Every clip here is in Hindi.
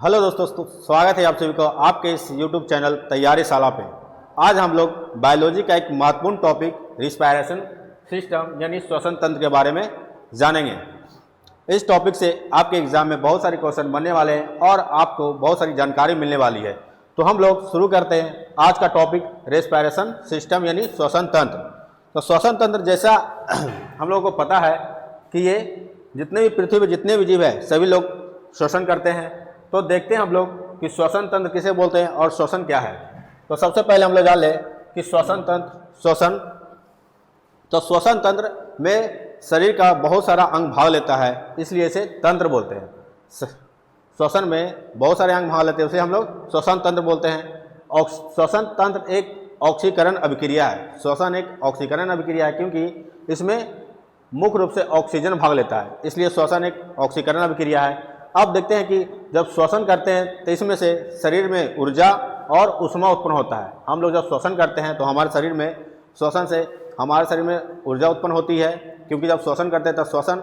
हेलो दोस्तों, स्वागत है आप सभी को आपके इस YouTube चैनल तैयारी शाला पे। आज हम लोग बायोलॉजी का एक महत्वपूर्ण टॉपिक रिस्पायरेशन सिस्टम यानी श्वसन तंत्र के बारे में जानेंगे। इस टॉपिक से आपके एग्जाम में बहुत सारे क्वेश्चन बनने वाले हैं और आपको बहुत सारी जानकारी मिलने वाली है। तो हम लोग शुरू करते हैं आज का टॉपिक रेस्पायरेशन सिस्टम यानी श्वसन तंत्र। तो श्वसन तंत्र जैसा हम लोगों को पता है कि ये जितने भी पृथ्वी पर जितने भी जीव है सभी लोग श्वसन करते हैं। तो देखते हैं हम लोग कि श्वसन तंत्र किसे बोलते हैं और श्वसन क्या है। तो सबसे पहले हम लोग जान लें कि श्वसन तंत्र श्वसन तंत्र में शरीर का बहुत सारा अंग भाग लेता है, इसलिए इसे तंत्र बोलते हैं। श्वसन में बहुत सारे अंग भाग लेते हैं, उसे हम लोग श्वसन तंत्र बोलते हैं। और श्वसन तंत्र एक ऑक्सीकरण अभिक्रिया है। श्वसन एक ऑक्सीकरण अभिक्रिया है क्योंकि इसमें मुख्य रूप से ऑक्सीजन भाग लेता है, इसलिए श्वसन एक ऑक्सीकरण अभिक्रिया है। अब देखते हैं कि जब श्वसन करते हैं तो इसमें से शरीर में ऊर्जा और ऊष्मा उत्पन्न होता है। हम लोग जब श्वसन करते हैं तो हमारे शरीर में श्वसन से हमारे शरीर में ऊर्जा उत्पन्न होती है, क्योंकि जब श्वसन करते हैं तब श्वसन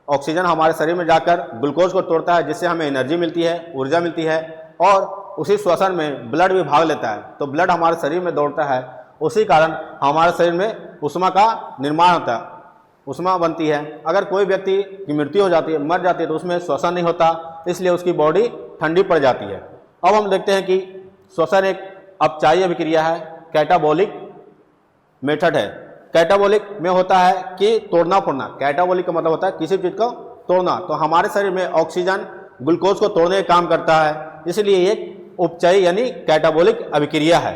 ऑक्सीजन हमारे शरीर में जाकर ग्लूकोज को तोड़ता है, जिससे हमें एनर्जी मिलती है, ऊर्जा मिलती है। और उसी श्वसन में ब्लड भी भाग लेता है, तो ब्लड हमारे शरीर में दौड़ता है, उसी कारण हमारे शरीर में ऊष्मा का निर्माण होता है, ऊष्मा बनती है। अगर कोई व्यक्ति की मृत्यु हो जाती है, मर जाती है, तो उसमें श्वसन नहीं होता, इसलिए उसकी बॉडी ठंडी पड़ जाती है। अब हम देखते हैं कि श्वसन एक अपचायी अभिक्रिया है, कैटाबोलिक मेथड है। कैटाबोलिक में होता है कि तोड़ना फोड़ना। कैटाबोलिक का मतलब होता है किसी चीज़ को तोड़ना। तो हमारे शरीर में ऑक्सीजन ग्लूकोज को तोड़ने का काम करता है, इसलिए एक उपचायी यानी कैटाबोलिक अभिक्रिया है।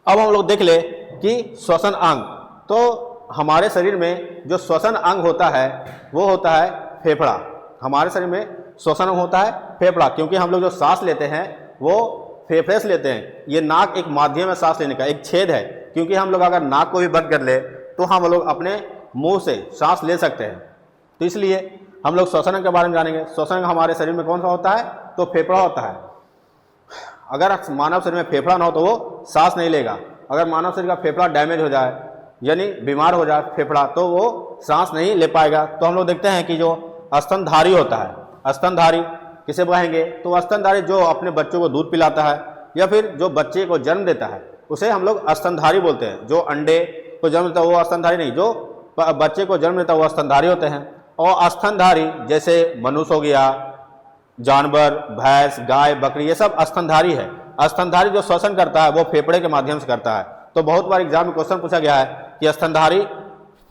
अब हम लोग देख ले कि श्वसन अंग। तो हमारे शरीर में जो श्वसन अंग होता है वो होता है फेफड़ा। हमारे शरीर में श्वसन अंग होता है फेफड़ा, क्योंकि हम लोग जो सांस लेते हैं वो फेफड़े से लेते हैं। ये नाक एक माध्यम है सांस लेने का, एक छेद है, क्योंकि हम लोग अगर नाक को भी बंद कर ले तो हम लोग अपने मुंह से सांस ले सकते हैं। तो इसलिए हम लोग श्वसन अंग के बारे में जानेंगे। श्वसन अंग हमारे शरीर में कौन सा होता है? तो फेफड़ा होता है। अगर मानव शरीर में फेफड़ा ना हो तो वो सांस नहीं लेगा। अगर मानव शरीर का फेफड़ा डैमेज हो जाए यानी बीमार हो जाए फेफड़ा, तो वो सांस नहीं ले पाएगा। तो हम लोग देखते हैं कि जो स्तनधारी होता है, स्तनधारी किसे कहेंगे? तो स्तनधारी जो अपने बच्चों को दूध पिलाता है या फिर जो बच्चे को जन्म देता है उसे हम लोग स्तनधारी बोलते हैं। जो अंडे को जन्म देता है वो स्तनधारी नहीं, जो बच्चे को जन्म देता है वो स्तनधारी होते हैं। और स्तनधारी जैसे मनुष्य हो गया, जानवर, भैंस, गाय, बकरी, ये सब स्तनधारी है। स्तनधारी जो श्वसन करता है वो फेफड़े के माध्यम से करता है। तो बहुत बार एग्जाम में क्वेश्चन पूछा गया है कि स्तनधारी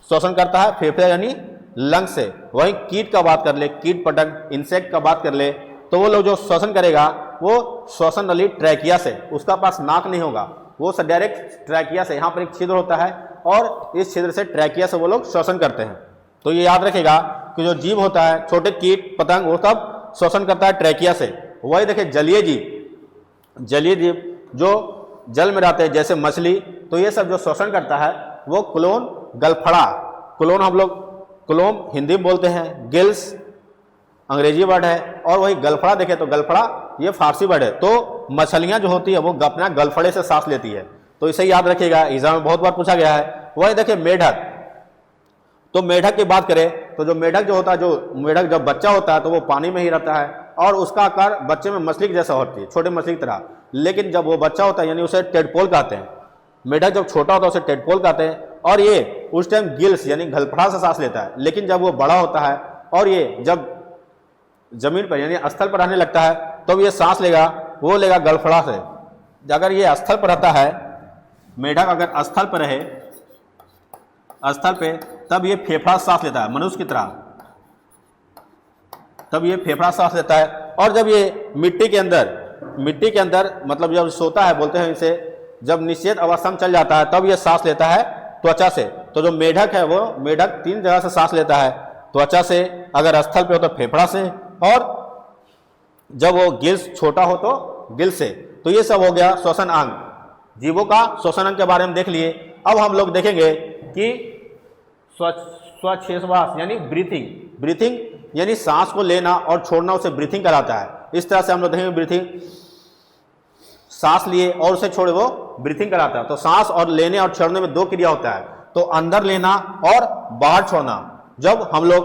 श्वसन करता है फेफड़े यानी लंग से। वहीं कीट का बात कर ले, कीट पतंग, इंसेक्ट का बात कर ले, तो वो लोग जो श्वसन करेगा वो श्वसन नली ट्रैकिया से, उसका पास नाक नहीं होगा, वो डायरेक्ट ट्रैकिया से, यहाँ पर एक छिद्र होता है और इस छिद्र से ट्रैकिया से वो लोग श्वसन करते हैं। तो ये याद रखेगा कि जो जीव होता है, छोटे कीट पतंग, वो सब श्वसन करता है ट्रैकिया से। वही देखिए जलीय जीव जो जल में रहते हैं जैसे मछली, तो ये सब जो श्वसन करता है वो क्लोन, गलफड़ा, क्लोन हम लोग क्लोम हिंदी में बोलते हैं, गिल्स अंग्रेजी वर्ड है, और वही गलफड़ा देखें तो गलफड़ा ये फारसी वर्ड है। तो मछलियां जो होती है वो अपना गलफड़े से सांस लेती है, तो इसे याद रखिएगा, एग्जाम में बहुत बार पूछा गया है। वही देखिए मेढक। तो मेढक की बात करें तो जो मेढक जो होता है, जो मेढक जब बच्चा होता है तो वो पानी में ही रहता है और उसका आकार बच्चे में मछली जैसा होती है, छोटे मछली की तरह। लेकिन जब वो बच्चा होता है यानी उसे टेडपोल कहते हैं। मेढक जब छोटा होता है उसे टेडपोल कहते हैं, और ये उस टाइम गिल्स यानी गलफड़ा से सांस लेता है। लेकिन जब वो बड़ा होता है और ये जब जमीन पर यानी स्थल पर रहने लगता है तो ये सांस लेगा, वो लेगा गलफड़ा से। अगर ये स्थल पर रहता है, मेढक अगर स्थल पर रहे, स्थल पे, तब ये फेफड़ा सांस लेता है मनुष्य की तरह, तब ये फेफड़ा सांस लेता है। और जब ये मिट्टी के अंदर मतलब जब सोता है, बोलते हैं इसे, जब निषेध अवस्था में चल जाता है तब ये सांस लेता है त्वचा से। तो जो मेढक है वो मेढक 3 जगह से सांस लेता है, त्वचा से, अगर स्थल पे हो तो फेफड़ा से, और जब वो गिल्स छोटा हो तो गिल से। तो ये सब हो गया श्वसन अंग। जीवों का श्वसन अंग के बारे में देख लिए। अब हम लोग देखेंगे कि श्वास यानी ब्रीथिंग यानी सांस को लेना और छोड़ना, उसे ब्रीथिंग कराता है। इस तरह से हम लोग देखेंगे ब्रीथिंग, सांस लिए और उसे छोड़े वो ब्रीथिंग कराता है। तो सांस और लेने और छोड़ने में 2 क्रिया होता है, तो अंदर लेना और बाहर छोड़ना। जब हम लोग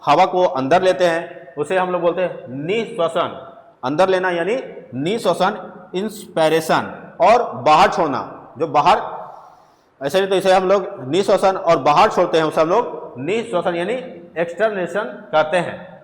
हवा को अंदर लेते हैं उसे हम लोग बोलते हैं निःश्वसन, अंदर लेना यानी निःश्वसन, इंस्पायरेशन, और बाहर छोड़ना, जो बाहर ऐसे नहीं तो इसे हम लोग निःश्वसन और बाहर छोड़ते हैं उसे हम लोग निःश्वसन यानी एक्सटर्नेशन कहते हैं।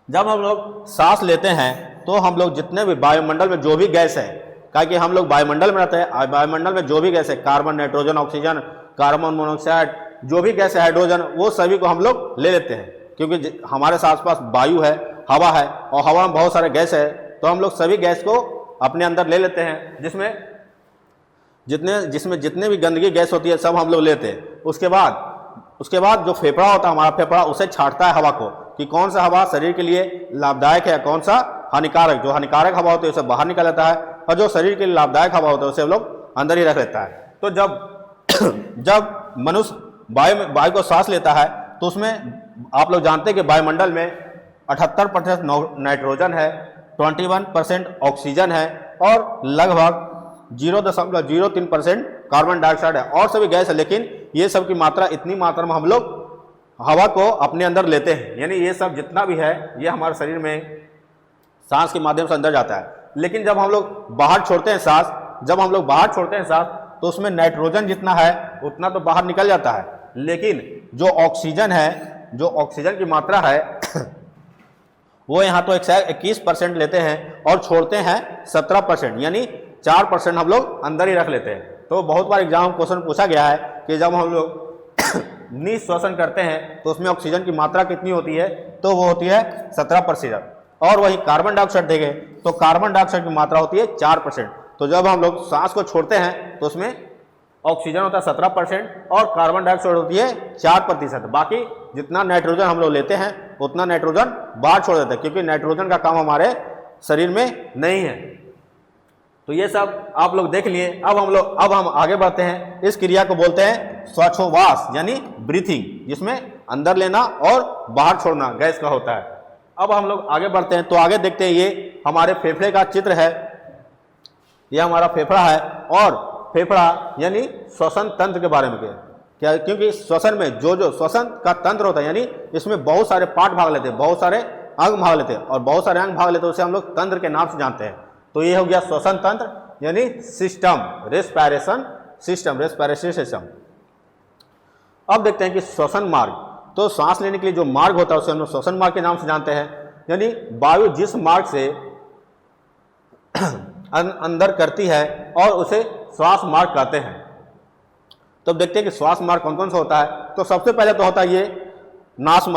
जब हम लोग सांस लेते हैं तो हम लोग जितने भी वायुमंडल में जो भी गैस है, कि हम लोग वायुमंडल में रहते हैं, वायुमंडल में जो भी गैस है, carbon, nitrogen, oxygen, carbon monoxide, जो भी गैस है, हाइड्रोजन, वो सभी को हम लोग ले लेते हैं, क्योंकि हमारे आसपास वायु है, हवा है, और हवा में बहुत सारे गैस है, तो हम लोग सभी गैस को अपने अंदर ले लेते हैं, जिसमें जितने भी गंदगी गैस होती है सब हम लोग लेते हैं। उसके बाद जो फेफड़ा होता है, हमारा फेफड़ा उसे छांटता है हवा को, कि कौन सा हवा शरीर के लिए लाभदायक है, कौन सा हानिकारक। जो हानिकारक हवा होती है उसे बाहर निकाल लेता है, और जो शरीर के लिए लाभदायक हवा होता है उसे हम लोग अंदर ही रख लेता है। तो जब मनुष्य वायु को सांस लेता है तो उसमें आप लोग जानते हैं कि वायुमंडल में 78% नाइट्रोजन है, 21% ऑक्सीजन है, और लगभग 0.03% कार्बन डाइऑक्साइड है, और सभी गैस है। लेकिन ये सब की मात्रा, इतनी मात्रा में हम लोग हवा को अपने अंदर लेते हैं, यानी ये सब जितना भी है ये हमारे शरीर में सांस के माध्यम से अंदर जाता है। लेकिन जब हम लोग बाहर छोड़ते हैं सांस, तो उसमें नाइट्रोजन जितना है उतना तो बाहर निकल जाता है, लेकिन जो ऑक्सीजन है, जो ऑक्सीजन की मात्रा है वो यहाँ तो 21% लेते हैं और छोड़ते हैं 17%, यानी 4% हम लोग अंदर ही रख लेते हैं। तो बहुत बार एग्जाम क्वेश्चन पूछा गया है कि जब हम लोग निःश्वसन करते हैं तो उसमें ऑक्सीजन की मात्रा कितनी होती है, तो वो होती है 17%, और वही कार्बन डाइऑक्साइड देंगे तो कार्बन डाइऑक्साइड की मात्रा होती है 4%। तो जब हम लोग सांस को छोड़ते हैं तो उसमें ऑक्सीजन होता है 17% और कार्बन डाइऑक्साइड होती है 4%। बाकी जितना नाइट्रोजन हम लोग लेते हैं उतना नाइट्रोजन बाहर छोड़ देते हैं, क्योंकि नाइट्रोजन का काम हमारे शरीर में नहीं है। तो ये सब आप लोग देख लिए। अब हम आगे बढ़ते हैं। इस क्रिया को बोलते हैं श्वासोच्छ्वास यानी ब्रीथिंग, जिसमें अंदर लेना और बाहर छोड़ना गैस का होता है। अब हम लोग आगे बढ़ते हैं, तो आगे देखते हैं, ये हमारे फेफड़े का चित्र है, यह हमारा फेफड़ा है, और फेफड़ा यानी श्वसन तंत्र के बारे में क्या, क्योंकि श्वसन में जो श्वसन का तंत्र होता है, यानी इसमें बहुत सारे पार्ट भाग लेते हैं, बहुत सारे अंग भाग लेते हैं, और बहुत सारे अंग भाग लेते हैं, उसे हम लोग तंत्र के नाम से जानते हैं। तो ये हो गया श्वसन तंत्र यानी सिस्टम, रेस्पिरेशन सिस्टम। अब देखते हैं कि श्वसन मार्ग, तो सांस लेने के लिए जो मार्ग होता है उसे हम लोग श्वसन मार्ग के नाम से जानते हैं, यानी वायु जिस मार्ग से अंदर करती है और उसे श्वास मार्ग कहते हैं। तो अब देखते हैं कि श्वास मार्ग कौन कौन सा होता है। तो सबसे पहले तो होता है ये नासा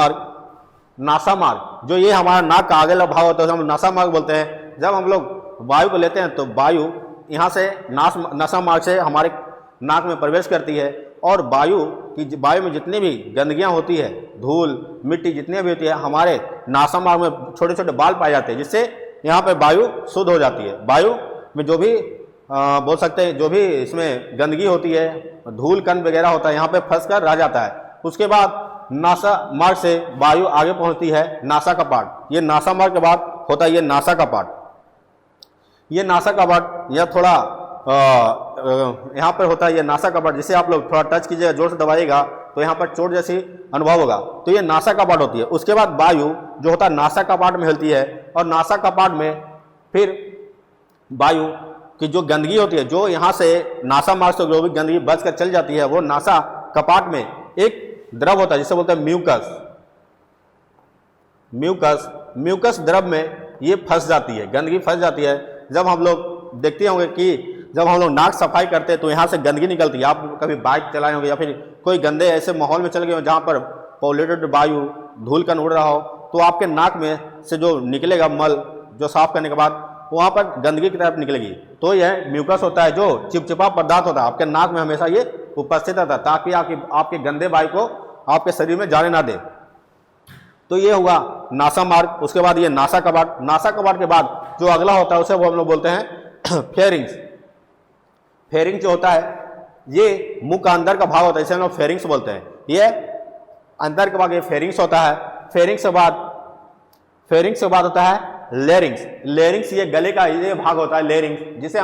मार्ग, जो ये हमारा नाक का आगे वाला भाग होता है, हम नासा मार्ग बोलते हैं। जब हम लोग वायु को लेते हैं तो वायु यहाँ से नासा मार्ग से हमारे नाक में प्रवेश करती है, और वायु में जितनी भी गंदगियाँ होती है, धूल मिट्टी जितनी भी होती है, हमारे नासा मार्ग में छोटे छोटे बाल पाए जाते हैं, जिससे यहाँ पे वायु शुद्ध हो जाती है। वायु में जो भी बोल सकते हैं, जो भी इसमें गंदगी होती है, धूल कण वगैरह होता है, यहाँ पे फंस कर रह जाता है। उसके बाद नासा मार्ग से वायु आगे पहुँचती है नासा का पार्ट। ये नासा मार्ग के बाद होता है ये नासा का पार्ट। ये नासा का पार्ट यह थोड़ा यहाँ पर होता है, ये नासा का पार्ट, जिसे आप लोग थोड़ा टच कीजिएगा, जोर से दबाइएगा तो यहाँ पर चोट जैसी अनुभव होगा। तो ये नासा का पार्ट होती है। उसके बाद वायु जो होता है नासा का पार्ट में हिलती है, और नासा का पार्ट में फिर वायु की जो गंदगी होती है, जो यहाँ से नासा मार्ग से जो भी गंदगी बच कर चल जाती है, वो नासा कपाट में एक द्रव होता है जिसे बोलते हैं म्यूकस द्रव में ये फंस जाती है, गंदगी फंस जाती है। जब हम लोग देखते होंगे कि जब हम लोग नाक सफाई करते हैं तो यहाँ से गंदगी निकलती है। आप कभी बाइक चलाए होंगे या फिर कोई गंदे ऐसे माहौल में चल गए हो जहाँ पर पॉल्यूटेड वायु, धूल कण उड़ रहा हो, तो आपके नाक में से जो निकलेगा मल, जो साफ करने के बाद वहाँ पर गंदगी की तरफ निकलेगी। तो यह म्यूकस होता है, जो चिपचिपा पदार्थ होता है, आपके नाक में हमेशा ये उपस्थित रहता है, ताकि आपके गंदे वायु को आपके शरीर में जाने ना दे। तो ये हुआ नासा मार्ग। उसके बाद ये नासा कपाट के बाद जो अगला होता है उसे वो हम लोग बोलते हैं फेरिंग्स जो होता है, ये मुंह का अंदर का भाग होता है, इसे हम लोग फेरिंग्स बोलते हैं। ये अंदर के भाग ये फेरिंग्स होता है। फेरिंग्स के बाद होता है लेरिंग्स ये गले का ये भाग होता है लेरिंग्स, जिसे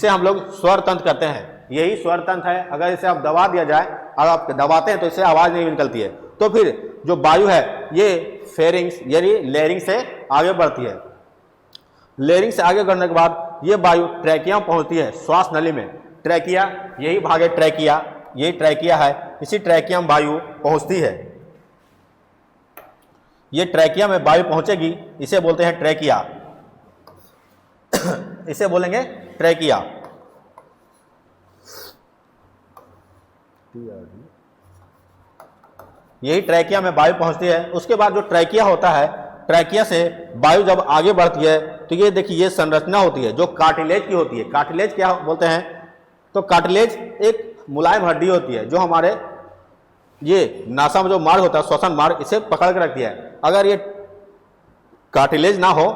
हम लोग स्वर तंत्र कहते हैं। यही स्वर तंत्र है। अगर इसे आप दबा दिया जाए, अगर आप दबाते हैं तो इससे आवाज़ नहीं निकलती है। तो फिर जो वायु है ये फेरिंग्स यानी लेरिंग्स से आगे बढ़ती है। लेयरिंग से आगे बढ़ने के बाद ये वायु ट्रैकिया में पहुंचती है, श्वास नली में। ट्रैकिया यही भाग है, ट्रैकिया यही ट्रैकिया है, इसी ट्रैकिया में वायु पहुंचती है। ये ट्रैकिया में वायु पहुंचेगी, इसे बोलते हैं ट्रैकिया इसे बोलेंगे ट्रैकिया। यही ट्रैकिया में वायु पहुंचती है। उसके बाद जो ट्रैकिया होता है, ट्रैकिया से वायु जब आगे बढ़ती है तो ये देखिए ये संरचना होती है जो कार्टिलेज की होती है। कार्टिलेज क्या बोलते हैं? तो कार्टिलेज एक मुलायम हड्डी होती है जो हमारे ये नासा में जो मार्ग होता है, श्वसन मार्ग, इसे पकड़ के रखती है। अगर ये कार्टिलेज ना हो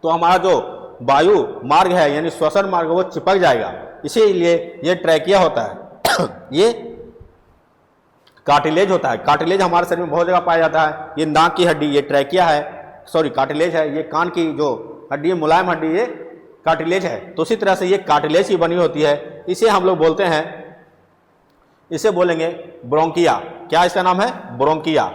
तो हमारा जो वायु मार्ग है यानी श्वसन मार्ग वो चिपक जाएगा, इसीलिए ये ट्रैकिया होता है ये कार्टिलेज होता है। कार्टिलेज हमारे शरीर में बहुत जगह पाया जाता है। ये नाक की हड्डी ये ट्रैकिया है, सॉरी कार्टिलेज है। ये कान की जो हड्डी है, मुलायम हड्डी, ये कार्टिलेज है। तो उसी तरह से ये कार्टिलेज की बनी होती है, इसे हम लोग बोलते हैं, इसे बोलेंगे ब्रोंकिया। क्या इसका नाम है? ब्रोंकिया।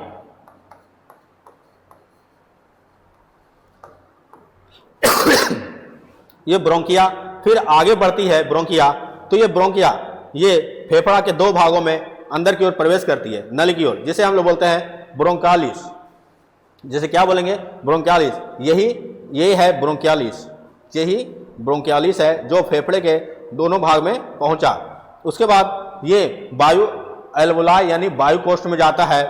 ये ब्रोंकिया फिर आगे बढ़ती है ब्रोंकिया। तो ये ब्रोंकिया ये फेफड़ा के दो भागों में अंदर की ओर प्रवेश करती है, नली की ओर, जिसे हम लोग बोलते हैं ब्रोंकालिस। जैसे क्या बोलेंगे? ब्रोंकालिस। यही है ब्रोंकालिस, यही ब्रोंकालिस है जो फेफड़े के दोनों भाग में पहुंचा। उसके बाद ये वायु एल्वुलाई यानी वायु कोष्ठ में जाता है,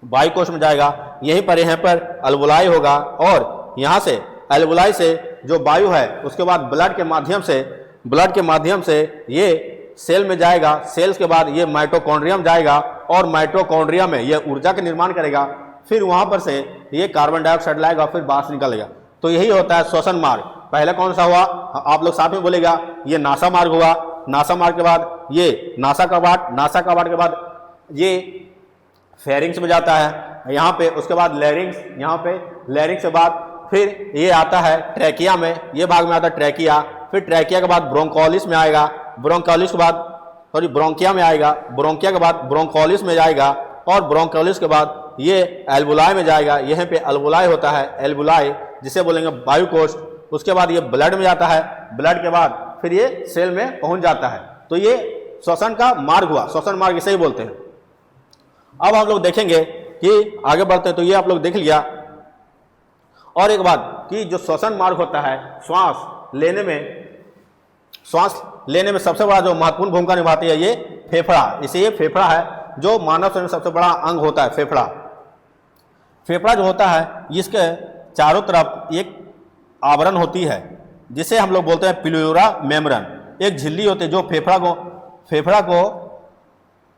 वायु कोष्ठ में जाएगा, यहीं पर यहाँ पर एल्वुलाई होगा और यहाँ से एल्वुलाई से जो वायु है उसके बाद ब्लड के माध्यम से ये सेल में जाएगा। सेल्स के बाद ये माइटोकॉन्ड्रिया में जाएगा और माइटोकॉन्ड्रिया में ये ऊर्जा का निर्माण करेगा। फिर वहाँ पर से ये कार्बन डाइऑक्साइड लाएगा, फिर बाहर से निकलेगा। तो यही होता है श्वसन मार्ग। पहले कौन सा हुआ? आप लोग साथ में बोलेगा, ये नासा मार्ग हुआ। नासा मार्ग के बाद ये नासा कवाट के बाद ये फेरिंग्स में जाता है यहाँ पे। उसके बाद लैरिंग्स, यहाँ पे लैरिंग्स के बाद फिर ये आता है ट्रैकिया में, ये भाग में आता है ट्रैकिया। फिर ट्रैकिया के बाद ब्रोंकोलिस में आएगा, ब्रोंकोलिस के बाद सॉरी ब्रोंकिया में आएगा, ब्रोंकिया के बाद ब्रोंकोलिस में जाएगा और ब्रोंकोलिस के बाद ये एल्वुलाई में जाएगा। यहाँ पे एल्वुलाई होता है, एल्वुलाई जिसे बोलेंगे वायु कोष्ठ। उसके बाद ये ब्लड में जाता है, ब्लड के बाद फिर ये सेल में पहुंच जाता है। तो ये श्वसन का मार्ग हुआ, श्वसन मार्ग इसे ही बोलते हैं। अब हम लोग देखेंगे कि आगे बढ़ते हैं। तो ये आप लोग देख लिया। और एक बात कि जो श्वसन मार्ग होता है, श्वास लेने में सबसे बड़ा जो महत्वपूर्ण भूमिका निभाती है ये फेफड़ा। इसे ये फेफड़ा है जो मानव शरीर में सबसे बड़ा अंग होता है, फेफड़ा। फेफड़ा जो होता है इसके चारों तरफ एक आवरण होती है जिसे हम लोग बोलते हैं प्लूरा मेम्ब्रेन। एक झिल्ली होती है जो फेफड़ा को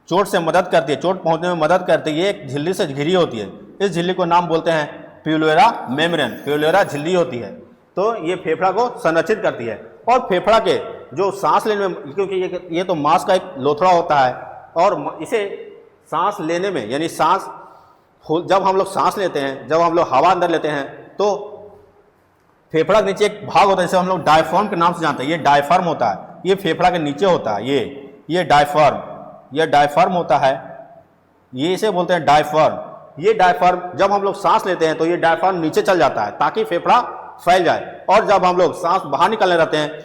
चोट से मदद करती है, चोट पहुंचने में मदद करती है। ये एक झिल्ली से घिरी होती है, इस झिल्ली को नाम बोलते हैं प्लूरा मेम्ब्रेन, प्लूरा झिल्ली होती है। तो ये फेफड़ा को संरक्षित करती है। और फेफड़ा के जो सांस लेने में, क्योंकि ये तो मांस का एक लोथड़ा होता है और इसे सांस लेने में यानी जब हम लोग सांस लेते हैं, जब हम लोग हवा अंदर लेते हैं तो फेफड़ा के नीचे एक भाग होता है जिसे हम लोग डायफ्राम के नाम से जानते हैं। ये डायफ्राम होता है, ये फेफड़ा के नीचे होता है। ये डायफ्राम होता है, ये इसे बोलते हैं डायफ्राम। ये डायफ्राम जब हम लोग सांस लेते हैं तो ये डायफ्राम नीचे चल जाता है ताकि फेफड़ा फैल जाए। और जब हम लोग सांस बाहर निकालने रहते हैं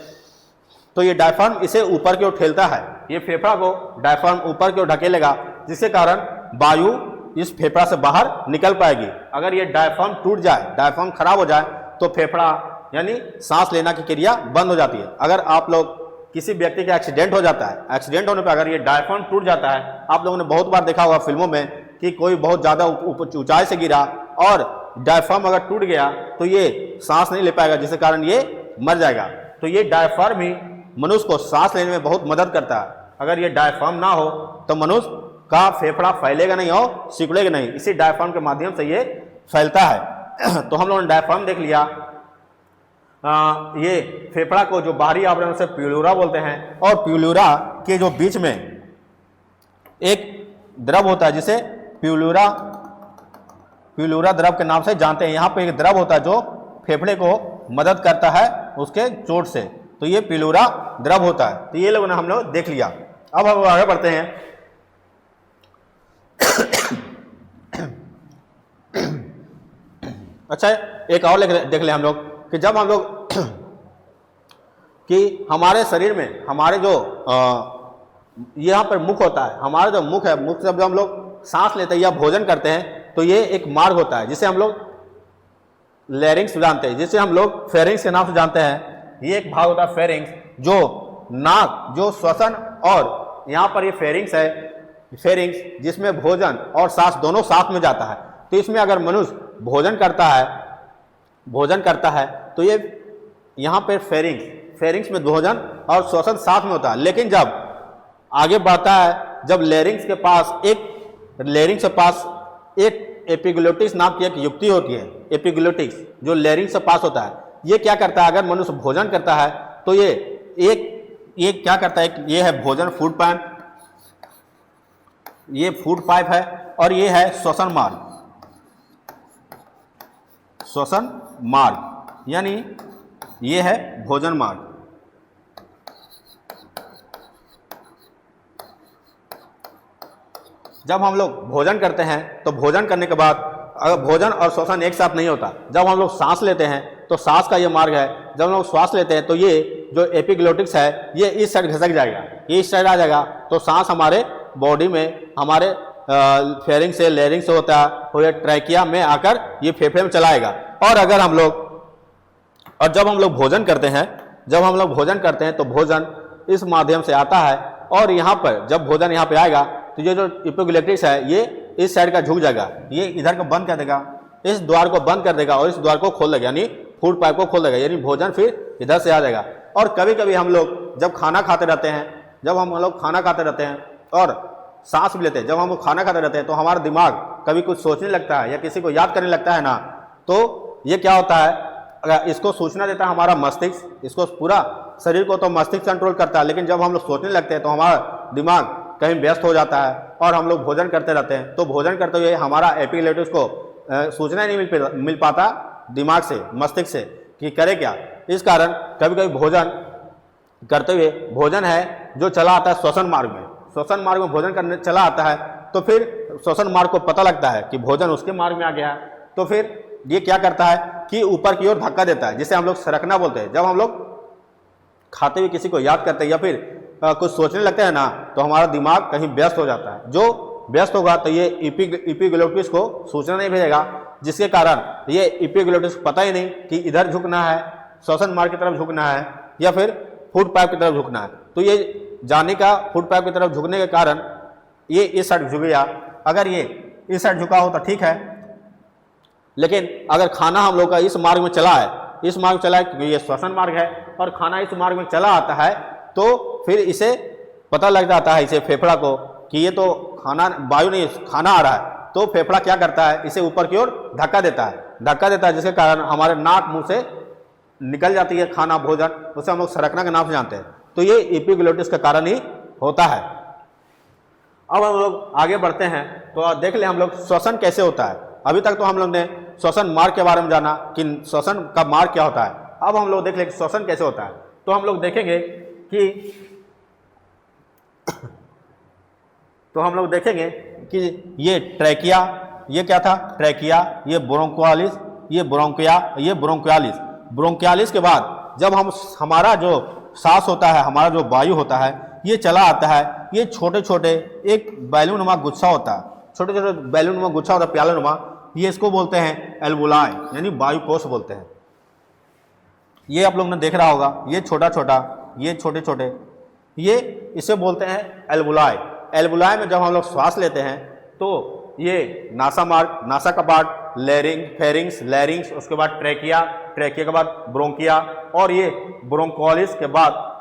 तो ये डायफ्राम इसे ऊपर की ओर ठेलता है। ये फेफड़ा को डायफ्राम ऊपर की ओर ढकेलेगा, जिसके कारण वायु इस फेफड़ा से बाहर निकल पाएगी। अगर ये डायफ्राम टूट जाए, डायफ्राम खराब हो जाए तो फेफड़ा यानी सांस लेना की क्रिया बंद हो जाती है। अगर आप लोग किसी व्यक्ति का एक्सीडेंट हो जाता है, एक्सीडेंट होने पर अगर ये डायफ्राम टूट जाता है, आप लोगों ने बहुत बार देखा होगा फिल्मों में कि कोई बहुत ज़्यादा ऊंचाई से गिरा और डायफ्राम अगर टूट गया तो ये सांस नहीं ले पाएगा, जिसके कारण ये मर जाएगा। तो ये डायफ्राम ही मनुष्य को सांस लेने में बहुत मदद करता है। अगर ये डायफ्राम ना हो तो मनुष्य का फेफड़ा फैलेगा नहीं और सिकुड़ेगा नहीं, इसी डायफ्राम के माध्यम से ये फैलता है। तो हम लोगों ने डायफ्राम देख लिया। ये फेफड़ा को जो बाहरी आवरण से प्लूरा बोलते हैं और प्लूरा के जो बीच में एक द्रव होता है जिसे प्लूरा द्रव के नाम से जानते हैं। यहाँ पे एक द्रव होता है जो फेफड़े को मदद करता है उसके चोट से, तो ये प्लूरा द्रव होता है। तो ये लोगों ने हम लोग देख लिया। अब हम आगे बढ़ते हैं। अच्छा, एक और देख ले हम लोग कि जब हम लोग कि हमारे शरीर में हमारे जो यहाँ पर मुख होता है, हमारा जो मुख है, मुख से जब हम लोग सांस लेते हैं या भोजन करते हैं तो ये एक मार्ग होता है जिसे हम लोग लैरिंक्स जानते हैं, जिसे हम लोग फेरिंग्स के नाम से जानते हैं। ये एक भाग होता है फेरिंग्स, जो नाक, जो श्वसन, और यहाँ पर ये फेरिंग्स है, फेरिंग्स जिसमें भोजन और सांस दोनों साथ में जाता है। तो इसमें अगर मनुष्य भोजन करता है तो ये यहाँ पर फेरिंग्स में भोजन और श्वसन साथ में होता है। लेकिन जब आगे बढ़ता है, जब लैरिंग्स के पास एक एपिग्लोटिस नाम की एक युक्ति होती है, एपिग्लोटिस जो लैरिंग्स से पास होता है, ये क्या करता है, अगर मनुष्य भोजन करता है तो ये क्या करता है, ये है भोजन फूड पाइप, ये फूड पाइप है, और ये है श्वसन मार्ग, यानी ये है भोजन मार्ग। जब हम लोग भोजन करते हैं तो भोजन करने के बाद अगर भोजन और श्वसन एक साथ नहीं होता, जब हम लोग सांस लेते हैं तो सांस का ये मार्ग है, जब हम लोग श्वास लेते हैं तो ये जो एपिग्लोटिक्स है ये इस साइड घसक जाएगा, ये इस साइड आ जाएगा, तो सांस हमारे बॉडी में, हमारे फेरिंग से, लैरिंग से होता है, और ट्रैकिया में आकर ये फेफड़े में चलाएगा। और अगर हम लोग, और जब हम लोग भोजन करते हैं तो भोजन इस माध्यम से आता है, और यहाँ पर जब भोजन यहाँ पे आएगा तो ये जो एपिग्लोटिस है ये इस साइड का झुक जाएगा, ये इधर को बंद कर देगा, इस द्वार को बंद कर देगा और इस द्वार को खोल देगा, यानी फूड पाइप को खोल देगा, यानी भोजन फिर इधर से आ जाएगा। और कभी कभी हम लोग जब खाना खाते रहते हैं, और सांस भी लेते हैं, जब हम खाना खाते रहते हैं तो हमारा दिमाग कभी कुछ सोचने लगता है या किसी को याद करने लगता है ना, तो ये क्या होता है, अगर इसको सूचना देता है हमारा मस्तिष्क, इसको पूरा शरीर को तो मस्तिष्क कंट्रोल करता है, लेकिन जब हम लोग सोचने लगते हैं तो हमारा दिमाग कहीं व्यस्त हो जाता है और हम लोग भोजन करते रहते हैं। तो भोजन करते हुए हमारा एपिग्लोटिस को सूचना नहीं मिल पाता दिमाग से, मस्तिष्क से कि करे क्या। इस कारण कभी कभी भोजन करते हुए, भोजन है जो चला आता है श्वसन मार्ग में भोजन करने चला आता है, तो फिर श्वसन मार्ग को पता लगता है कि भोजन उसके मार्ग में आ गया है, तो फिर ये क्या करता है कि ऊपर की ओर धक्का देता है, जिसे हम लोग सरकना बोलते हैं। जब हम लोग खाते हुए किसी को याद करते हैं या फिर कुछ सोचने लगते हैं ना, तो हमारा दिमाग कहीं व्यस्त हो जाता है, जो व्यस्त होगा तो ये एपिग्लोटिस को सूचना नहीं भेजेगा, जिसके कारण ये एपिग्लोटिस पता ही नहीं कि इधर झुकना है, श्वसन मार्ग की तरफ झुकना है या फिर फूड पाइप की तरफ झुकना है। तो ये जाने का फूड पाइप की तरफ झुकने के कारण ये इस साइड झुक गया। अगर ये इस साइड झुका हो तो ठीक है, लेकिन अगर खाना हम लोग का इस मार्ग में चला है, क्योंकि ये श्वसन मार्ग है और खाना इस मार्ग में चला आता है, तो फिर इसे पता लग जाता है, इसे फेफड़ा को, कि ये तो खाना, वायु नहीं, खाना आ रहा है। तो फेफड़ा क्या करता है, इसे ऊपर की ओर धक्का देता है, जिसके कारण हमारे नाक मुंह से निकल जाती है खाना, भोजन, उसे हम लोग सरकना के नाम से जानते हैं। तो ये एपिग्लोटिस के कारण ही होता है। अब हम लोग आगे बढ़ते हैं तो देख ले हम लोग श्वसन कैसे होता है। अभी तक तो हम लोग ने श्वसन मार्ग के बारे में जाना कि श्वसन का मार्ग क्या होता है। अब हम लोग देख ले श्वसन कैसे होता है, तो हम लोग देखेंगे कि ये ट्रैकिया, ये क्या था, ट्रैकिया, ये ब्रोंक्वालिस, ये ब्रोंक्यालिस के बाद जब हमारा जो सांस होता है, हमारा जो वायु होता है, ये चला आता है, ये छोटे छोटे एक बैलून नुमा गुच्छा होता है, प्याला नुमा, ये इसको बोलते हैं एल्वुलाई, यानी वायु कोश बोलते हैं। ये आप लोग ने देख रहा होगा, ये छोटा छोटा, ये छोटे छोटे, ये इसे बोलते हैं एल्वुलाई। एल्वुलाई में जब हम लोग श्वास लेते हैं तो ये नासा कपाट, लैरिंग्स, उसके बाद ट्रैकिया के बाद ब्रोंकिया, और ये ब्रोंक्वालिस के बाद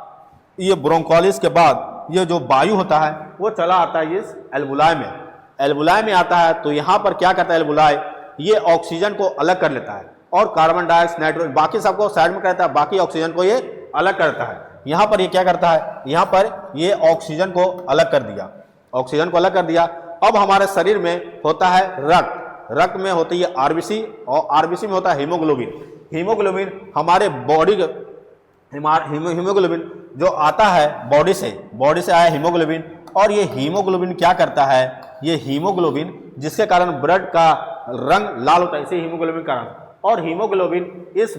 ये जो वायु होता है वो चला आता है इस एल्वुलाई में आता है। तो यहाँ पर क्या करता है एल्वुलाई, ये ऑक्सीजन को अलग कर लेता है और कार्बन डाइऑक्साइड, नाइट्रोजन, बाकी सबको साइड में करता है, बाकी ऑक्सीजन को ये अलग करता है। यहाँ पर ये क्या करता है, यहाँ पर ये ऑक्सीजन को अलग कर दिया। अब हमारे शरीर में होता है रक्त में होती है आरबीसी, और आरबीसी में होता है हीमोग्लोबिन हमारे बॉडी का, हीमोग्लोबिन जो आता है बॉडी से आया हीमोग्लोबिन, और ये हीमोग्लोबिन क्या करता है, ये हीमोग्लोबिन जिसके कारण ब्लड का रंग लाल होता है, इसे हीमोग्लोबिन का रंग, और हीमोग्लोबिन इस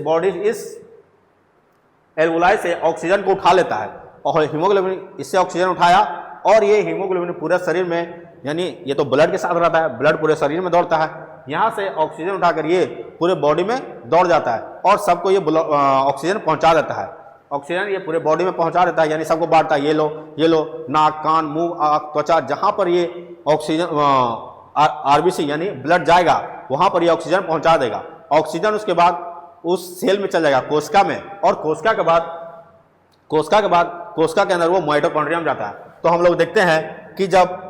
एल्वुलाई से ऑक्सीजन को उठा लेता है और हीमोग्लोबिन इससे ऑक्सीजन उठाया और ये हीमोग्लोबिन पूरे शरीर में, यानी ये तो ब्लड के साथ रहता है, ब्लड पूरे शरीर में दौड़ता है, यहाँ से ऑक्सीजन उठाकर ये पूरे बॉडी में दौड़ जाता है और सबको ये ऑक्सीजन पहुँचा देता है। ऑक्सीजन ये पूरे बॉडी में पहुँचा देता है, यानी सबको बांटता है, ये लो, नाक, कान, मुंह, आँख, त्वचा, जहाँ पर ये ऑक्सीजन आरबीसी यानी ब्लड जाएगा वहाँ पर ये ऑक्सीजन पहुँचा देगा। ऑक्सीजन उसके बाद उस सेल में चल जाएगा कोशिका में, और कोशिका के बाद कोशिका के अंदर वो माइटोकॉन्ड्रिया में जाता है। तो हम लोग देखते हैं कि जब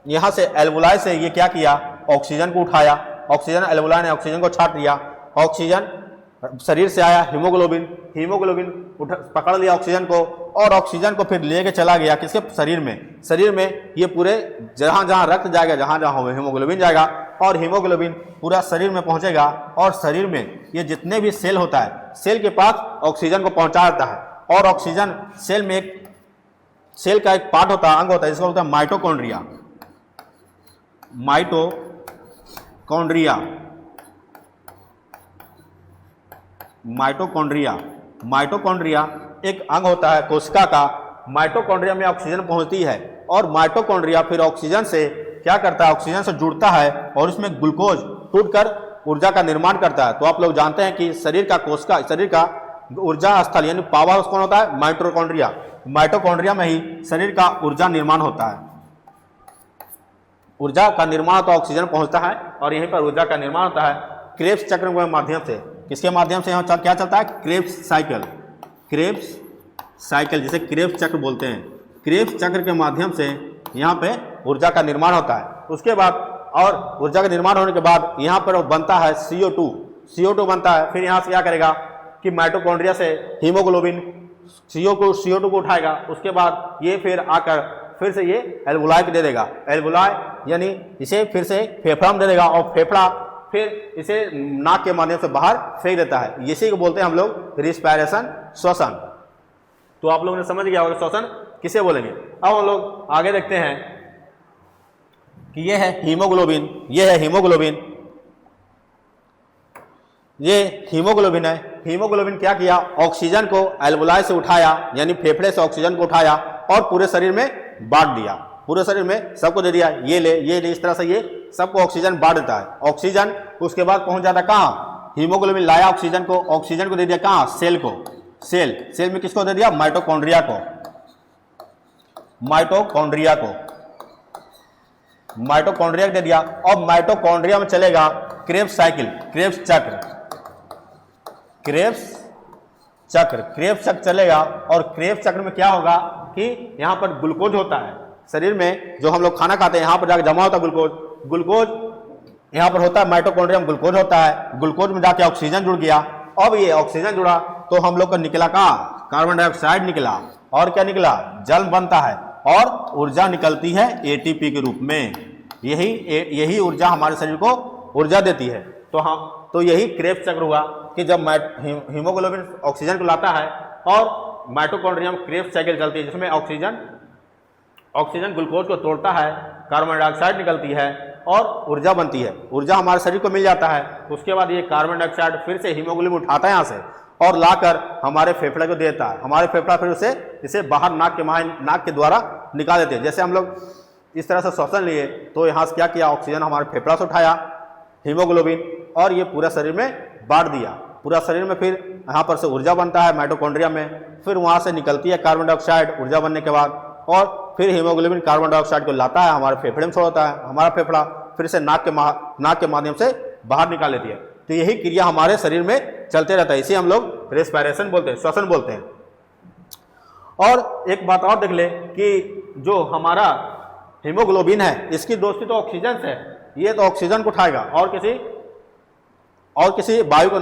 यहाँ से एल्वुलाई से ये क्या किया, ऑक्सीजन को उठाया, ऑक्सीजन एल्वुलाई ने ऑक्सीजन को छाट लिया, ऑक्सीजन शरीर से आया, हीमोग्लोबिन पकड़ लिया ऑक्सीजन को और ऑक्सीजन को फिर लेके चला गया किसके शरीर में ये पूरे जहाँ रक्त जाएगा, जहाँ हीमोग्लोबिन जाएगा और हीमोग्लोबिन पूरा शरीर में पहुँचेगा और शरीर में ये जितने भी सेल होता है, सेल के पास ऑक्सीजन को पहुँचा देता है। और ऑक्सीजन सेल का एक पार्ट होता है, अंग होता है, जिसको बोलते हैं माइटोकॉन्ड्रिया एक अंग होता है कोशिका का। माइटोकॉन्ड्रिया में ऑक्सीजन पहुंचती है और माइटोकॉन्ड्रिया फिर ऑक्सीजन से क्या करता है, ऑक्सीजन से जुड़ता है और उसमें ग्लूकोज टूटकर ऊर्जा का निर्माण करता है। तो आप लोग जानते हैं कि शरीर का ऊर्जा स्थल यानी पावर हाउस कौन होता है, माइटोकॉन्ड्रिया में ही शरीर का ऊर्जा निर्माण होता है। ऊर्जा का निर्माण तो ऑक्सीजन पहुंचता है और यहीं पर ऊर्जा का निर्माण होता है क्रेब्स चक्र के माध्यम से। किसके माध्यम से यहाँ क्या चलता है, क्रेब्स साइकिल जिसे क्रेब्स चक्र बोलते हैं। क्रेब्स चक्र के माध्यम से यहाँ पे ऊर्जा का निर्माण होता है। उसके बाद और ऊर्जा का निर्माण होने के बाद यहाँ पर बनता है CO2 बनता है। फिर यहाँ से क्या करेगा कि माइटोकॉन्ड्रिया से हीमोग्लोबिन CO2 को उठाएगा। उसके बाद ये फिर आकर फिर से ये एल्वुलाई को दे देगा, एल्वुलाई यानी इसे फिर से फेफड़ा में दे देगा और फेफड़ा फिर इसे नाक के माध्यम से बाहर फेंक देता है। इसी को बोलते हैं हम लोग रिस्पायरेशन, श्वसन। तो आप लोगों ने समझ गया होगा श्वसन किसे बोलेंगे। अब हम लोग आगे देखते हैं कि ये है हीमोग्लोबिन, ये हीमोग्लोबिन है। हीमोग्लोबिन क्या किया, ऑक्सीजन को एल्वुलाई से उठाया यानी फेफड़े से ऑक्सीजन को उठाया और पूरे शरीर में बांट दिया, पूरे शरीर में सबको दे दिया, ये ले, इस तरह से ये सबको ऑक्सीजन बांट देता है। ऑक्सीजन उसके बाद पहुंच जाता है कहाँ, हीमोग्लोबिन लाया ऑक्सीजन को दे दिया कहाँ, सेल को। सेल में किसको दे दिया, माइटोकॉन्ड्रिया को दे दिया। और माइटोकॉन्ड्रिया में चलेगा क्रेब्स चक्र चलेगा। और क्रेब्स चक्र में क्या होगा कि यहाँ पर ग्लूकोज होता है शरीर में, जो हम लोग खाना खाते हैं यहाँ पर जाकर जमा होता है ग्लूकोज यहाँ पर होता है, माइटोकॉन्ड्रिया में ग्लूकोज होता है। ग्लूकोज में जाके ऑक्सीजन जुड़ गया। अब ये ऑक्सीजन जुड़ा तो हम लोग का निकला कहाँ, कार्बन डाइऑक्साइड निकला और क्या निकला, जल बनता है और ऊर्जा निकलती है ATP के रूप में। यही ऊर्जा हमारे शरीर को ऊर्जा देती है। तो यही क्रेब्स चक्र हुआ कि जब हीमोग्लोबिन ऑक्सीजन को लाता है और माइटोकॉन्ड्रिया में क्रेब्स साइकिल चलती है, जिसमें ऑक्सीजन ग्लूकोज को तोड़ता है, कार्बन डाइऑक्साइड निकलती है और ऊर्जा बनती है। ऊर्जा हमारे शरीर को मिल जाता है। उसके बाद ये कार्बन डाइऑक्साइड फिर से हीमोग्लोबिन उठाता है यहाँ से और लाकर हमारे फेफड़े को देता है। हमारे फेफड़ा फिर इसे बाहर नाक के द्वारा निकाल देते हैं। जैसे हम लोग इस तरह से श्वसन लिए तो यहाँ से क्या किया, ऑक्सीजन हमारे फेफड़ा से उठाया हीमोग्लोबिन और ये पूरा शरीर में बांट दिया। पूरा शरीर में फिर यहाँ पर से ऊर्जा बनता है माइटोकॉन्ड्रिया में, फिर वहाँ से निकलती है कार्बन डाइऑक्साइड ऊर्जा बनने के बाद, और फिर हीमोग्लोबिन कार्बन डाइऑक्साइड को लाता है, हमारे फेफड़े में छोड़ता है, हमारा फेफड़ा फिर से नाक के माध्यम से बाहर निकाल लेती है। तो यही क्रिया हमारे शरीर में चलते रहता है। इसे हम लोग रेस्पिरेशन बोलते हैं, श्वसन बोलते हैं। और एक बात और देख ले कि जो हमारा हीमोग्लोबिन है इसकी दोस्ती तो ऑक्सीजन से है। ये तो ऑक्सीजन को उठाएगा और किसी वायु को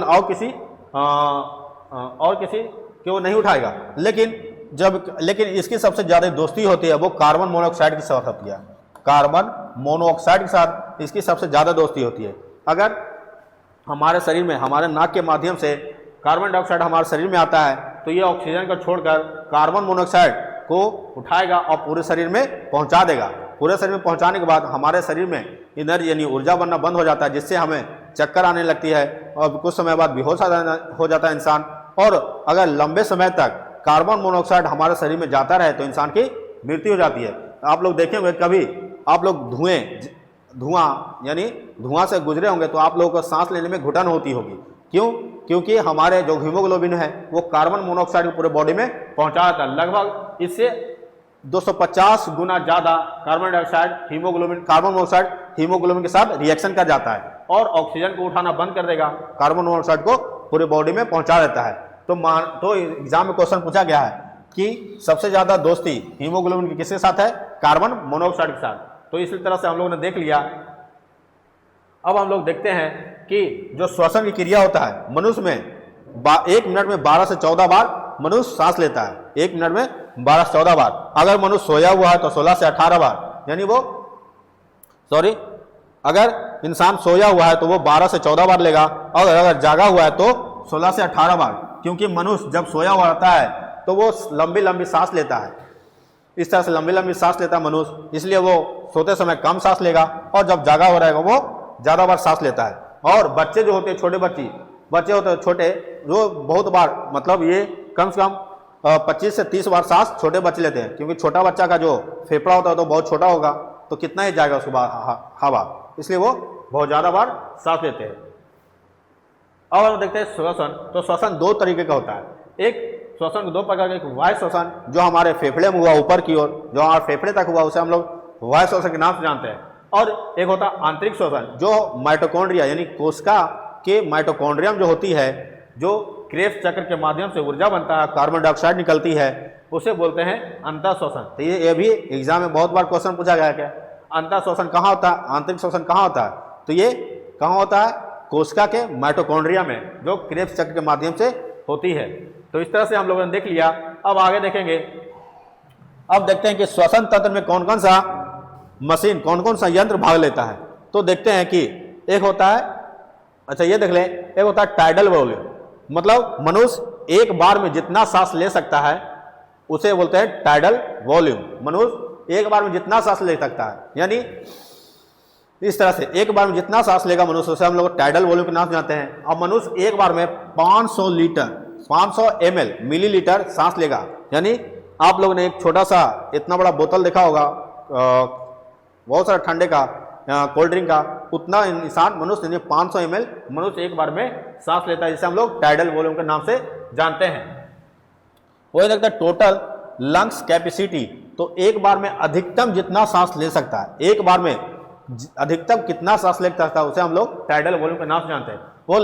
और किसी को नहीं उठाएगा। लेकिन इसकी सबसे ज़्यादा दोस्ती होती है वो कार्बन मोनोऑक्साइड के साथ होती है। कार्बन मोनोऑक्साइड के साथ इसकी सबसे ज़्यादा दोस्ती होती है। अगर हमारे शरीर में हमारे नाक के माध्यम से कार्बन डाइऑक्साइड हमारे शरीर में आता है तो ये ऑक्सीजन को छोड़कर कार्बन मोनोऑक्साइड को उठाएगा और पूरे शरीर में पहुंचा देगा। पूरे शरीर में पहुंचाने के बाद हमारे शरीर में एनर्जी यानी ऊर्जा बनना बंद हो जाता है, जिससे हमें चक्कर आने लगती है और कुछ समय बाद बेहोश हो जाता है इंसान। और अगर लंबे समय तक कार्बन मोनोऑक्साइड हमारे शरीर में जाता रहे तो इंसान की मृत्यु हो जाती है। आप लोग देखे होंगे कभी आप लोग धुआं यानी धुआं से गुजरे होंगे तो आप लोगों को सांस लेने में घुटन होती होगी। क्यों? क्योंकि हमारे जो हीमोग्लोबिन है वो कार्बन मोनोऑक्साइड को पूरे बॉडी में पहुंचा जाता है। लगभग इससे 250 गुना ज़्यादा कार्बन मोनोऑक्साइड हीमोग्लोबिन के साथ रिएक्शन कर जाता है और ऑक्सीजन को उठाना बंद कर देगा, कार्बन मोनोऑक्साइड को पूरे बॉडी में पहुंचा देता है। तो एग्जाम में क्वेश्चन पूछा गया है कि सबसे ज़्यादा दोस्ती हीमोग्लोबिन की किसके साथ है? कार्बन मोनोऑक्साइड के साथ। तो इसी तरह से हम लोगों ने देख लिया। अब हम लोग देखते हैं कि जो श्वसन की क्रिया होता है मनुष्य में 1 मिनट में 12 से 14 बार मनुष्य सांस लेता है। 1 मिनट में 12 से 14 बार। अगर मनुष्य सोया हुआ है तो 16 से 18 बार, यानी अगर इंसान सोया हुआ है तो वो 12 से 14 बार लेगा और अगर जागा हुआ है तो 16 से 18 बार। क्योंकि मनुष्य जब सोया हुआ रहता है तो वो लंबी लंबी सांस लेता है, इस तरह से लंबी लंबी सांस लेता है मनुष्य, इसलिए वो सोते समय कम सांस लेगा और जब जागा हो रहेगा वो ज़्यादा बार सांस लेता है। और बच्चे जो होते हैं, छोटे बच्चे होते हैं छोटे, जो बहुत बार मतलब ये कम से कम 25 से 30 बार सांस छोटे बच्चे लेते हैं। क्योंकि छोटा बच्चा का जो फेफड़ा होता है तो बहुत छोटा होगा, तो कितना ही जाएगा उसके बाद हवा, इसलिए वो बहुत ज़्यादा बार सांस लेते हैं। अब हम देखते हैं श्वसन। तो श्वसन 2 तरीके का होता है। एक श्वसन को 2 प्रकार का, एक वायु श्वसन जो हमारे फेफड़े में हुआ ऊपर की ओर, जो हमारे फेफड़े तक हुआ उसे हम लोग वायु श्वसन के नाम से जानते हैं। और एक होता है आंतरिक श्वसन जो माइटोकॉन्ड्रिया यानी कोशिका के माइटोकॉन्ड्रियम जो होती है, जो क्रेब्स चक्र के माध्यम से ऊर्जा बनता है, कार्बन डाइऑक्साइड निकलती है, उसे बोलते हैं अंतः श्वसन। तो ये भी एग्जाम में बहुत बार क्वेश्चन पूछा गया है, अंतः श्वसन कहाँ होता है, आंतरिक श्वसन कहाँ होता है? तो ये कहाँ होता है? कोशिका के माइटोकॉन्ड्रिया में, जो क्रेब्स चक्र के माध्यम से होती है। तो इस तरह से हम लोगों ने देख लिया। अब आगे देखेंगे। अब देखते हैं कि श्वसन तंत्र में कौन कौन सा मशीन, कौन कौन सा यंत्र भाग लेता है। तो देखते हैं कि एक होता है, अच्छा ये देख लें, एक होता है टाइडल वॉल्यूम, मतलब मनुष्य एक बार में जितना सांस ले सकता है उसे बोलते हैं टाइडल वॉल्यूम। मनुष्य एक बार में जितना सांस ले सकता है, यानी इस तरह से एक बार में जितना सांस लेगा मनुष्य, उसे हम लोग टाइडल वॉल्यूम के नाम से जानते हैं। अब मनुष्य एक बार में 500 ml मिलीलीटर सांस लेगा। यानी आप लोगों ने एक छोटा सा इतना बड़ा बोतल देखा होगा, बहुत सारा ठंडे का, कोल्ड ड्रिंक का, उतना इंसान मनुष्य 500 ml मनुष्य एक बार में सांस लेता है, जिसे हम लोग टाइडल वॉल्यूम के नाम से जानते हैं। वही देखता है टोटल लंग्स कैपेसिटी। तो एक बार में अधिकतम जितना सांस ले सकता है, एक बार में अधिकतम कितना सांस ले सकता है, उसे हम लोग टाइडल वॉल्यूम के नाम से जानते हैं। वो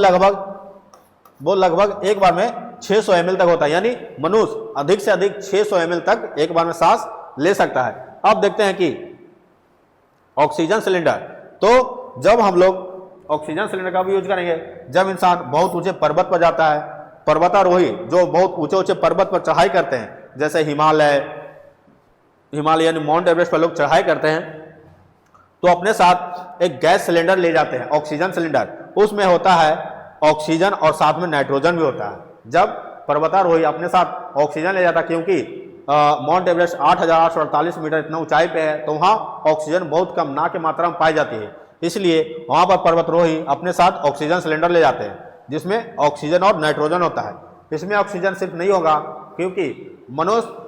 लगभग एक बार में 600 ml तक होता है। यानी मनुष्य अधिक से अधिक 600 ml तक एक बार में सांस ले सकता है। अब देखते हैं कि ऑक्सीजन सिलेंडर। तो जब हम लोग ऑक्सीजन सिलेंडर का भी यूज करेंगे, जब इंसान बहुत ऊंचे पर्वत पर जाता है, पर्वतारोही जो बहुत ऊंचे ऊंचे पर्वत पर चढ़ाई करते हैं, जैसे हिमालय यानी माउंट एवरेस्ट पर लोग चढ़ाई करते हैं, तो अपने साथ एक गैस सिलेंडर ले जाते हैं, ऑक्सीजन सिलेंडर। उसमें होता है ऑक्सीजन और साथ में नाइट्रोजन भी होता है। जब पर्वतारोही अपने साथ ऑक्सीजन ले जाता है, क्योंकि माउंट एवरेस्ट 8,848 मीटर इतना ऊंचाई पे है, तो वहाँ ऑक्सीजन बहुत कम ना की मात्रा में पाई जाती है, इसलिए वहाँ पर पर्वतारोही अपने साथ ऑक्सीजन सिलेंडर ले जाते हैं, जिसमें ऑक्सीजन और नाइट्रोजन होता है। इसमें ऑक्सीजन सिर्फ नहीं होगा, क्योंकि मनुष्य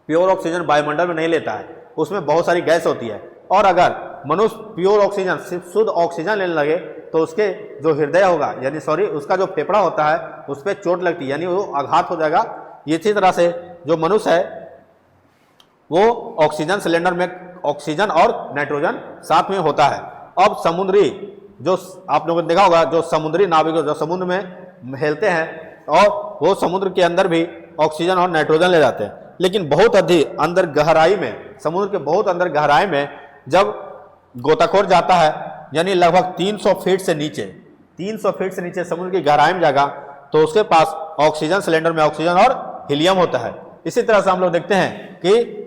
प्योर ऑक्सीजन वायुमंडल में नहीं लेता है, उसमें बहुत सारी गैस होती है। और अगर मनुष्य प्योर ऑक्सीजन, सिर्फ शुद्ध ऑक्सीजन लेने लगे तो उसके जो हृदय होगा, यानी उसका जो फेफड़ा होता है उस पर चोट लगती है, यानी वो आघात हो जाएगा। इसी तरह से जो मनुष्य है वो ऑक्सीजन सिलेंडर में ऑक्सीजन और नाइट्रोजन साथ में होता है। अब समुद्री, जो आप लोगों ने देखा होगा, जो समुद्री नाविक जो समुद्र में हेलते हैं, और वो समुद्र के अंदर भी ऑक्सीजन और नाइट्रोजन ले जाते हैं। लेकिन बहुत अधिक अंदर गहराई में, समुद्र के बहुत अंदर गहराई में जब गोताखोर जाता है, यानी लगभग 300 फीट से नीचे समुद्र की गहराई में जाएगा, तो उसके पास ऑक्सीजन सिलेंडर में ऑक्सीजन और हीलियम होता है। इसी तरह से हम लोग देखते हैं कि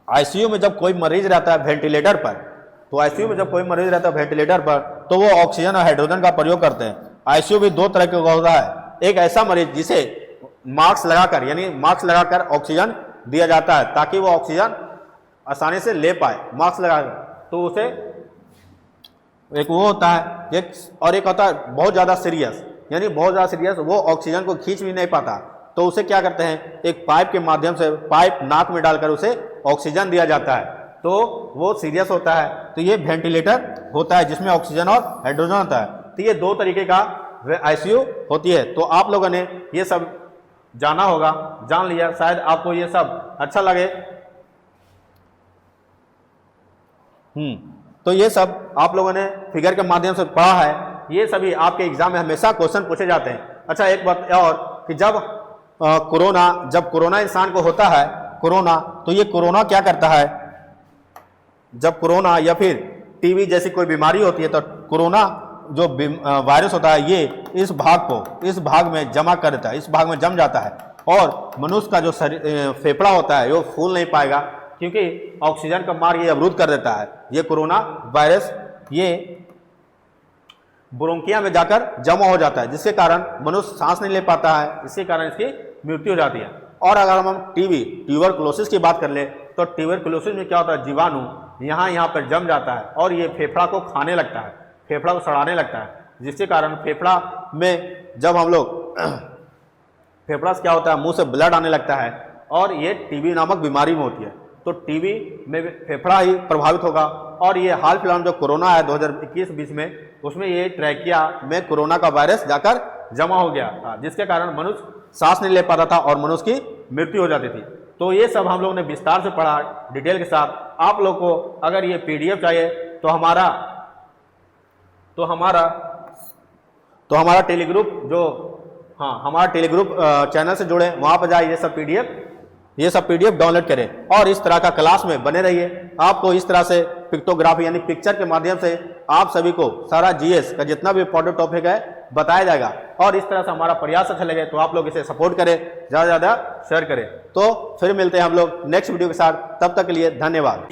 आईसीयू में जब कोई मरीज रहता है वेंटिलेटर पर, तो वो ऑक्सीजन और हाइड्रोजन का प्रयोग करते हैं। आईसीयू भी 2 तरह का होता है। एक ऐसा मरीज जिसे मास्क लगाकर ऑक्सीजन दिया जाता है, ताकि वो ऑक्सीजन आसानी से ले पाए, मास्क लगाकर, तो उसे एक वो होता है, एक होता है बहुत ज़्यादा सीरियस, यानी बहुत ज़्यादा सीरियस, वो ऑक्सीजन को खींच भी नहीं पाता, तो उसे क्या करते हैं, एक पाइप के माध्यम से पाइप नाक में डालकर उसे ऑक्सीजन दिया जाता है, तो वो सीरियस होता है। तो ये वेंटिलेटर होता है जिसमें ऑक्सीजन और हाइड्रोजन होता है। तो ये 2 तरीके का आईसीयू होती है। तो आप लोगों ने ये सब जाना होगा, जान लिया, शायद आपको ये सब अच्छा लगे। तो ये सब आप लोगों ने फिगर के माध्यम से पढ़ा है, ये सभी आपके एग्जाम में हमेशा क्वेश्चन पूछे जाते हैं। अच्छा, एक बात और कि जब कोरोना इंसान को होता है, कोरोना, तो ये कोरोना क्या करता है, जब कोरोना या फिर टीबी जैसी कोई बीमारी होती है तो कोरोना जो वायरस होता है ये इस भाग में जमा कर देता है, इस भाग में जम जाता है, और मनुष्य का जो फेफड़ा होता है वो फूल नहीं पाएगा, क्योंकि ऑक्सीजन का मार्ग ये अवरुद्ध कर देता है। ये कोरोना वायरस ये ब्रोंकिया में जाकर जमा हो जाता है, जिसके कारण मनुष्य सांस नहीं ले पाता है, इसके कारण इसकी मृत्यु हो जाती है। और अगर हम ट्यूबरकुलोसिस की बात कर ले, तो ट्यूबरकुलोसिस में क्या होता है, जीवाणु यहाँ पर जम जाता है और ये फेफड़ा को खाने लगता है, फेफड़ा को सड़ाने लगता है, जिसके कारण फेफड़ा में जब हम लोग फेफड़ा से क्या होता है, मुंह से ब्लड आने लगता है, और ये टीबी नामक बीमारी में होती है। तो टीबी में फेफड़ा ही प्रभावित होगा। और ये हाल फिलहाल में जो कोरोना है 2021-20 में, उसमें ये ट्रैकिया में कोरोना का वायरस जाकर जमा हो गया था, जिसके कारण मनुष्य सांस नहीं ले पाता था और मनुष्य की मृत्यु हो जाती थी। तो ये सब हम लोगों ने विस्तार से पढ़ा डिटेल के साथ। आप लोग को अगर ये पीडीएफ चाहिए तो हमारा टेलीग्रुप हमारा टेलीग्रुप चैनल से जुड़े, वहाँ पर जाइए, ये सब पीडीएफ डाउनलोड करें और इस तरह का क्लास में बने रहिए। आपको इस तरह से पिक्टोग्राफी यानी पिक्चर के माध्यम से आप सभी को सारा जीएस का जितना भी इंपॉर्टेंट टॉपिक है बताया जाएगा। और इस तरह से हमारा प्रयास अच्छा लगे तो आप लोग इसे सपोर्ट करें, ज़्यादा से ज़्यादा शेयर करें। तो फिर मिलते हैं हम लोग नेक्स्ट वीडियो के साथ, तब तक के लिए धन्यवाद।